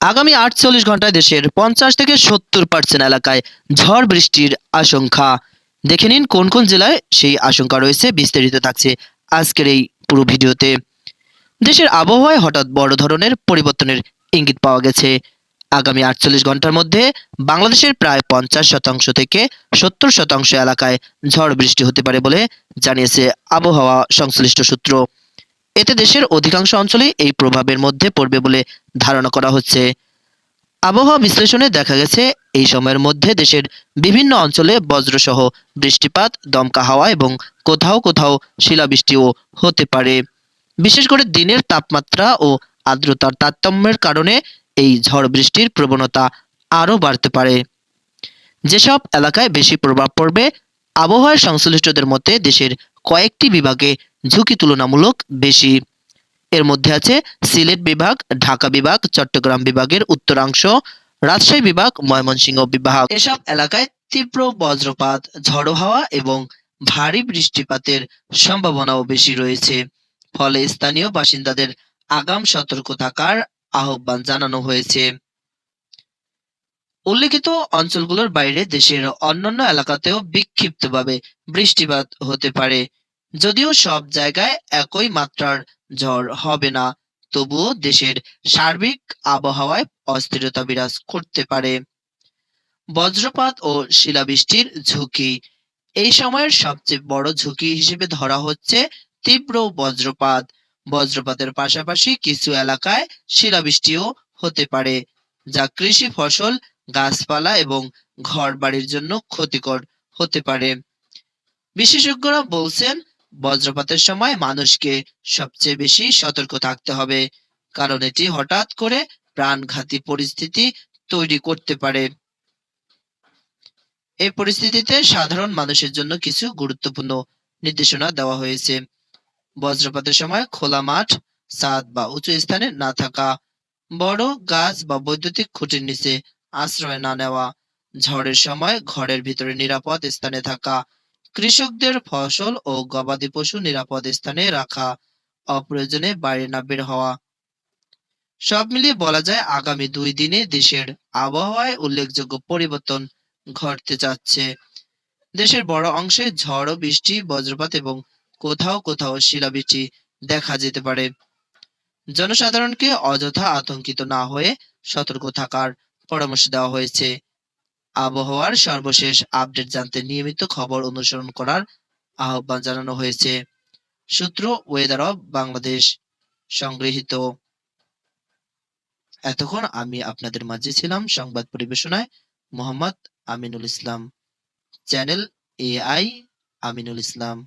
আগামী ৪৮ ঘন্টায় দেশের ৫০ থেকে ৭০% এলাকায় ঝড় বৃষ্টির আশঙ্কা। দেখে নিন কোন কোন জেলায় সেই আশঙ্কা রয়েছে, বিস্তারিত থাকছে আজকের এই পুরো ভিডিওতে। দেশের আবহাওয়ায় হঠাৎ বড় ধরনের পরিবর্তনের ইঙ্গিত পাওয়া গেছে। আগামী ৪৮ ঘন্টার মধ্যে বাংলাদেশের প্রায় ৫০% থেকে ৭০% এলাকায় ঝড় বৃষ্টি হতে পারে বলে জানিয়েছে আবহাওয়া সংশ্লিষ্ট সূত্র। এতে দেশের অধিকাংশ অঞ্চলেই এই প্রভাবের মধ্যে পড়বে বলে ধারণা করা হচ্ছে। আবহাওয়া বিশ্লেষণে দেখা গেছে, এই সময়ের মধ্যে দেশের বিভিন্ন অঞ্চলে বজ্রসহ বৃষ্টিপাত, দমকা হাওয়া এবং কোথাও কোথাও শিলাবৃষ্টিও হতে পারে। বিশেষ করে দিনের তাপমাত্রা ও আর্দ্রতার তারতম্যের কারণে এই ঝড় বৃষ্টির প্রবণতা আরও বাড়তে পারে। যেসব এলাকায় বেশি প্রভাব পড়বে, আবহাওয়া সংশ্লিষ্টদের মতে দেশের কয়েকটি বিভাগে ঝুঁকি তুলনামূলক বেশি। এর মধ্যে আছে সিলেট বিভাগ, ঢাকা বিভাগ, চট্টগ্রাম বিভাগের উত্তরাংশ, রাজশাহী বিভাগ, ময়মনসিংহ বিভাগ। এসব এলাকায় তীব্র বজ্রপাত, ঝড়ো হাওয়া এবং ভারী বৃষ্টিপাতের সম্ভাবনাও বেশি রয়েছে। ফলে স্থানীয় বাসিন্দাদের আগাম সতর্ক থাকার আহ্বান জানানো হয়েছে। উল্লেখিত অঞ্চলগুলোর বাইরে দেশের অন্যান্য এলাকাতেও বিক্ষিপ্তভাবে বৃষ্টিপাত হতে পারে। যদিও সব জায়গায় একই মাত্রার ঝড় হবে না, তবুও দেশের সার্বিক আবহাওয়ায় অস্থিরতা বিরাজ করতে পারে। বজ্রপাত ও শিলাবৃষ্টির ঝুঁকি। এই সময়ের সবচেয়ে বড় ঝুঁকি হিসেবে ধরা হচ্ছে তীব্র বজ্রপাত। বজ্রপাতের পাশাপাশি কিছু এলাকায় শিলাবৃষ্টিও হতে পারে, যা কৃষি ফসল, গাছপালা এবং ঘরবাড়ির জন্য ক্ষতিকর হতে পারে। বিশেষজ্ঞরা বলছেন, বজ্রপাতের সময় মানুষকে সবচেয়ে বেশি সতর্ক থাকতে হবে, কারণ এটি হঠাৎ করে প্রাণঘাতী পরিস্থিতি তৈরি করতে পারে। এই পরিস্থিতিতে সাধারণ মানুষের জন্য কিছু গুরুত্বপূর্ণ নির্দেশনা দেওয়া হয়েছে। বজ্রপাতের সময় খোলা মাঠ, ছাদ বা উঁচু স্থানে না থাকা, বড় গাছ বা বৈদ্যুতিক খুঁটির নিচে আশ্রয় না নেওয়া, ঝড়ের সময় ঘরের ভিতরে নিরাপদ স্থানে থাকা, কৃষকদের ফসল ও গবাদি পশু নিরাপদ স্থানে রাখা, অপ্রয়োজনে বাইরে না বের হওয়া। সব মিলিয়ে বলা যায়, আগামী 2 দিনে দেশের আবহাওয়ায় উল্লেখযোগ্য পরিবর্তন ঘটতে যাচ্ছে। দেশের বড় অংশে ঝড় ও বৃষ্টি, বজ্রপাত এবং কোথাও কোথাও শিলাবৃষ্টি দেখা যেতে পারে। জনসাধারণকে অযথা আতঙ্কিত না হয়ে সতর্ক থাকার পরামর্শ দেওয়া হয়েছে। আবহাওয়ার সর্বশেষ আপডেট জানতে নিয়মিত খবর অনুসরণ করার আহ্বান জানানো হয়েছে। সূত্র ওয়েদার অফ বাংলাদেশ সংগৃহীত। এতক্ষণ আমি আপনাদের মাঝে ছিলাম সংবাদ পরিবেশনায় মোহাম্মদ আমিনুল ইসলাম, চ্যানেল এআই আমিনুল ইসলাম।